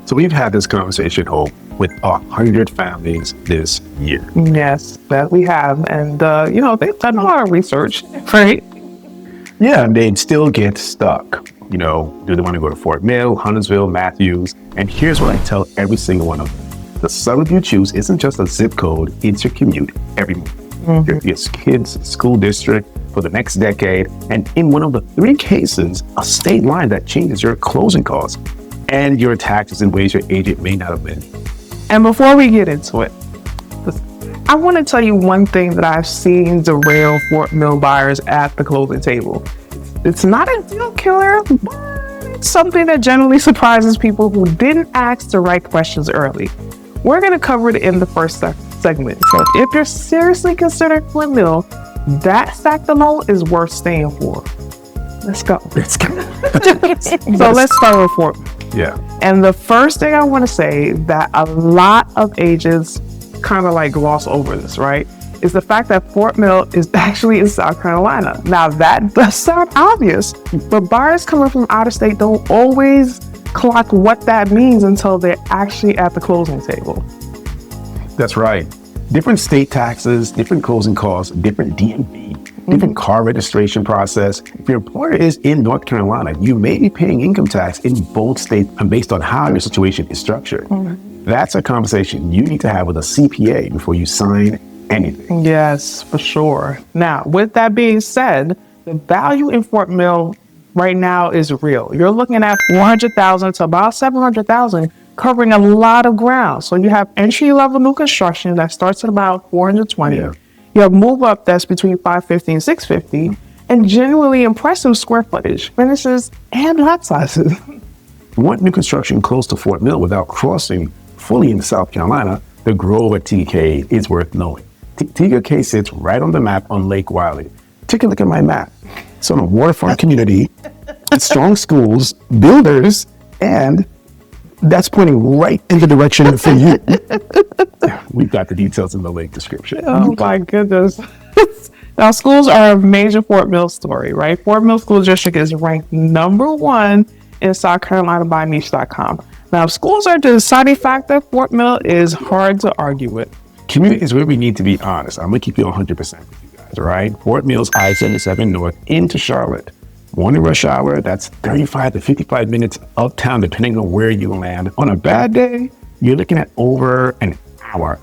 So we've had this conversation, Hope, with 100 families this year. Yes, that we have. And, they've done a lot of research, right? Yeah, and they'd still get stuck. Do they want to go to Fort Mill, Huntersville, Matthews? And here's what I tell every single one of them. The suburb you choose isn't just a zip code, it's your commute every month. Your kids' school district for the next decade, and in one of the 3 cases, a state line that changes your closing costs and your taxes in ways your agent may not have been. And before we get into it, I want to tell you one thing that I've seen derail Fort Mill buyers at the closing table. It's not a deal killer, but it's something that generally surprises people who didn't ask the right questions early. We're going to cover it in the first segment. So if you're seriously considering Fort Mill, that fact alone is worth staying for. Let's go. So let's start with Fort Mill. Yeah. And the first thing I want to say that a lot of agents kind of like gloss over this, right, is the fact that Fort Mill is actually in South Carolina. Now that does sound obvious, but buyers coming from out of state don't always clock what that means until they're actually at the closing table. That's right. Different state taxes, different closing costs, different DMV, different car registration process. If your employer is in North Carolina, you may be paying income tax in both states based on how your situation is structured. That's a conversation you need to have with a CPA before you sign anything. Yes, for sure. Now, with that being said, the value in Fort Mill right now is real. You're looking at $400,000 to about $700,000, covering a lot of ground. So you have entry-level new construction that starts at about $420,000. Yeah. You have move-up that's between $550,000 and $650,000, and genuinely impressive square footage, finishes, and lot sizes. You want new construction close to Fort Mill without crossing fully into South Carolina, the Grove at Tega Cay is worth knowing. Tega Cay sits right on the map on Lake Wiley. Take a look at my map. It's on a waterfront community, strong schools, builders, and that's pointing right in the direction for you. We've got the details in the link description. Oh my goodness. Now, schools are a major Fort Mill story, right? Fort Mill School District is ranked #1 in South Carolina by niche.com. Now, if schools are the deciding factor, Fort Mill is hard to argue with. Commute is where we need to be honest. I'm going to keep you 100% with you guys, all right? Fort Mill's I-77 North into Charlotte. Morning rush hour, that's 35 to 55 minutes uptown, depending on where you land. On a bad day, you're looking at over an hour.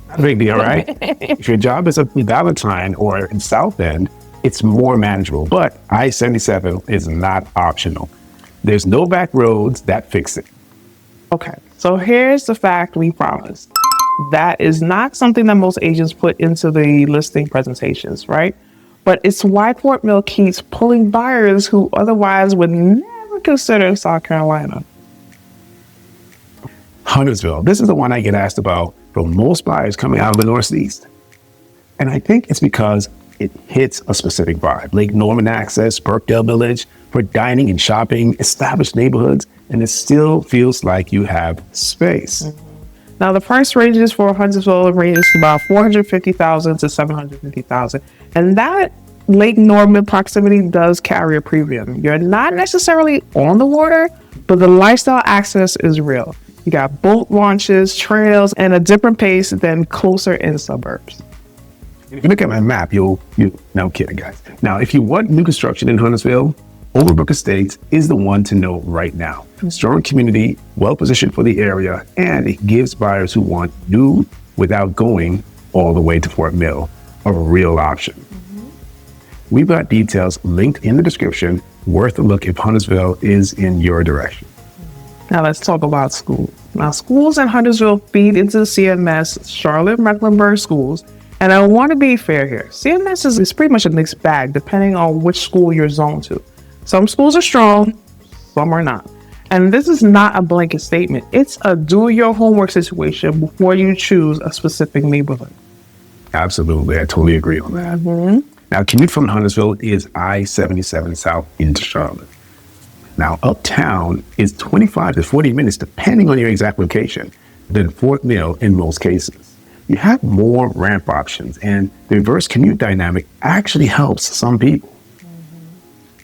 Not a big deal, right? If your job is up in Valentine or in South End, it's more manageable. But I-77 is not optional. There's no back roads that fix it. Okay, so here's the fact we promised. That is not something that most agents put into the listing presentations, right? But it's why Fort Mill keeps pulling buyers who otherwise would never consider South Carolina. Huntersville. This is the one I get asked about from most buyers coming out of the Northeast. And I think it's because it hits a specific vibe. Lake Norman access, Birkdale Village, for dining and shopping, established neighborhoods, and it still feels like you have space. Now, the price ranges for Huntersville ranges to about $450,000 to $750,000. And that Lake Norman proximity does carry a premium. You're not necessarily on the water, but the lifestyle access is real. You got boat launches, trails, and a different pace than closer in suburbs. If you look at my map, no, I'm kidding, guys. Now, if you want new construction in Huntersville, Overbrook Estates is the one to know right now. Strong community, well positioned for the area, and it gives buyers who want new without going all the way to Fort Mill a real option. We've got details linked in the description. Worth a look if Huntersville is in your direction. Now let's talk about schools. Now, schools in Huntersville feed into the CMS Charlotte-Mecklenburg schools. And I want to be fair here. CMS is pretty much a mixed bag depending on which school you're zoned to. Some schools are strong, some are not. And this is not a blanket statement. It's a do your homework situation before you choose a specific neighborhood. Absolutely. I totally agree on that. Now, commute from Huntersville is I-77 South into Charlotte. Now, uptown is 25 to 40 minutes, depending on your exact location, than Fort Mill in most cases. You have more ramp options, and the reverse commute dynamic actually helps some people.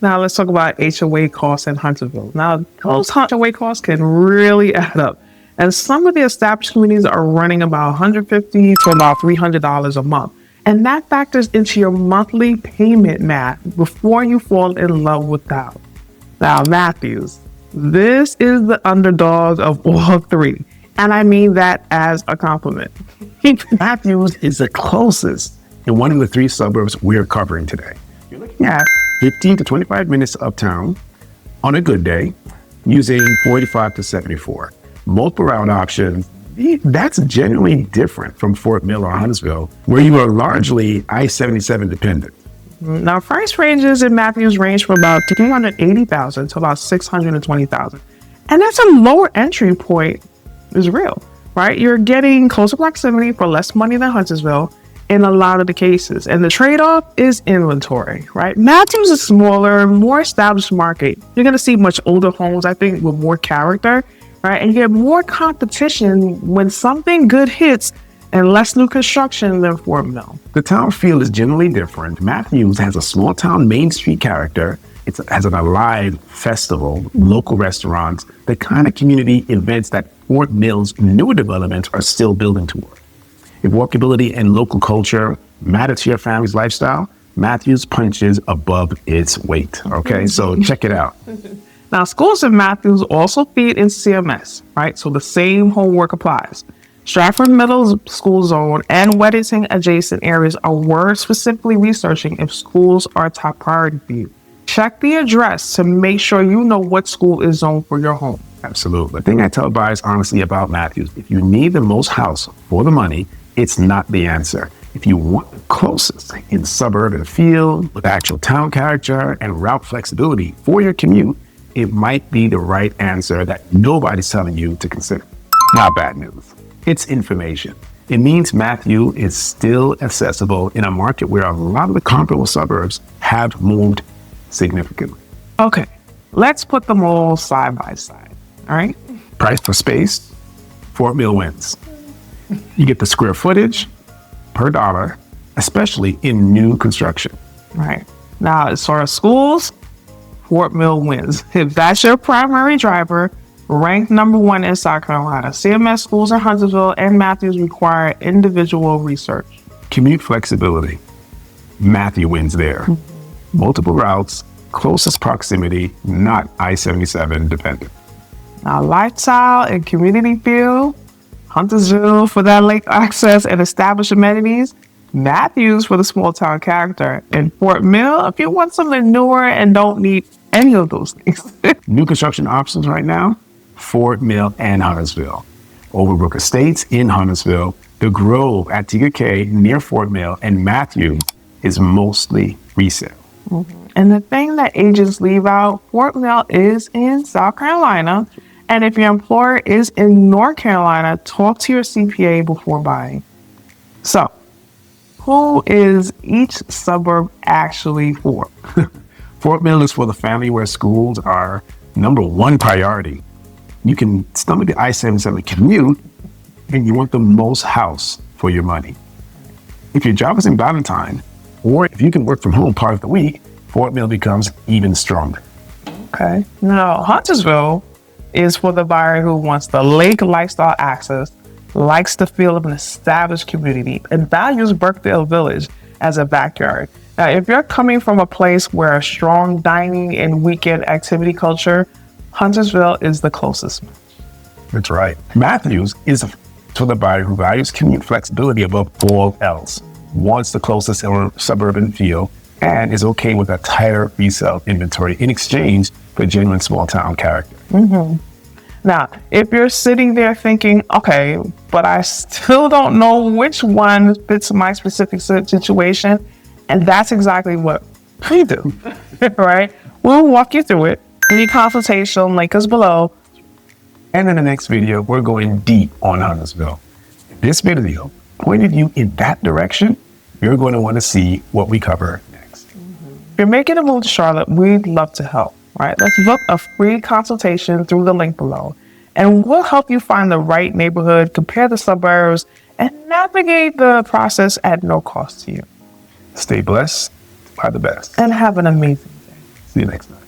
Now let's talk about HOA costs in Huntersville. Now those HOA costs can really add up. And some of the established communities are running about $150 to about $300 a month. And that factors into your monthly payment math before you fall in love with the house. Now, Matthews, this is the underdog of all three. And I mean that as a compliment. Matthews is the closest in one of the three suburbs we're covering today. You're looking at 15 to 25 minutes uptown on a good day using 45 to 74. Multiple route options. That's genuinely different from Fort Mill or Huntersville, where you are largely I-77 dependent. Now, price ranges in Matthews range from about $380,000 to about $620,000. And that's a lower entry point is real, right? You're getting closer proximity for less money than Huntersville in a lot of the cases. And the trade-off is inventory, right? Matthews is smaller, more established market. You're going to see much older homes, I think, with more character, right? And you get more competition when something good hits and less new construction than Fort Mill. The town feel is generally different. Matthews has a small town Main Street character. It has an alive festival, local restaurants, the kind of community events that Fort Mill's newer developments are still building toward. If walkability and local culture matter to your family's lifestyle, Matthews punches above its weight. Okay, so check it out. Now, schools in Matthews also feed into CMS, right? So the same homework applies. Stratford Middle School Zone and Weddington adjacent areas are worth specifically researching if schools are a top priority for you. Check the address to make sure you know what school is zoned for your home. Absolutely. The thing I tell buyers honestly about Matthews, if you need the most house for the money, it's not the answer. If you want the closest in suburban feel with actual town character and route flexibility for your commute, it might be the right answer that nobody's telling you to consider. Not bad news. It's information. It means Matthew is still accessible in a market where a lot of the comparable suburbs have moved significantly. Okay, let's put them all side by side, all right? Price per space, Fort Mill wins. You get the square footage per dollar, especially in new construction. Right. Now, as far as schools, Fort Mill wins. If that's your primary driver, ranked number one in South Carolina. CMS schools in Huntersville and Matthews require individual research. Commute flexibility, Matthew wins there. Multiple routes, closest proximity, not I-77 dependent. Now, lifestyle and community feel, Huntersville for that lake access and established amenities, Matthews for the small town character, and Fort Mill if you want something newer and don't need any of those things. New construction options right now, Fort Mill and Huntersville. Overbrook Estates in Huntersville, The Grove at Tega Cay near Fort Mill, and Matthews is mostly resale. And the thing that agents leave out, Fort Mill is in South Carolina. And if your employer is in North Carolina, talk to your CPA before buying. So, who is each suburb actually for? Fort Mill is for the family where schools are number one priority. You can stomach the I-77 commute and you want the most house for your money. If your job is in Valentine, or if you can work from home part of the week, Fort Mill becomes even stronger. Okay. Now, Huntersville is for the buyer who wants the lake lifestyle access, likes the feel of an established community, and values Birkdale Village as a backyard. Now, if you're coming from a place where a strong dining and weekend activity culture, Huntersville is the closest. That's right. Matthews is for the buyer who values commute flexibility above all else, wants the closest suburban feel, and is okay with a tighter resale inventory in exchange for genuine small town character. Now, if you're sitting there thinking, okay, but I still don't know which one fits my specific situation, and that's exactly what we do, right? We'll walk you through it. Any consultation, link is below. And in the next video, we're going deep on Huntersville. This video pointed you in that direction. You're going to want to see what we cover next. If you're making a move to Charlotte, we'd love to help, right? Let's book a free consultation through the link below, and we'll help you find the right neighborhood, compare the suburbs, and navigate the process at no cost to you. Stay blessed by the best. And have an amazing day. See you next time.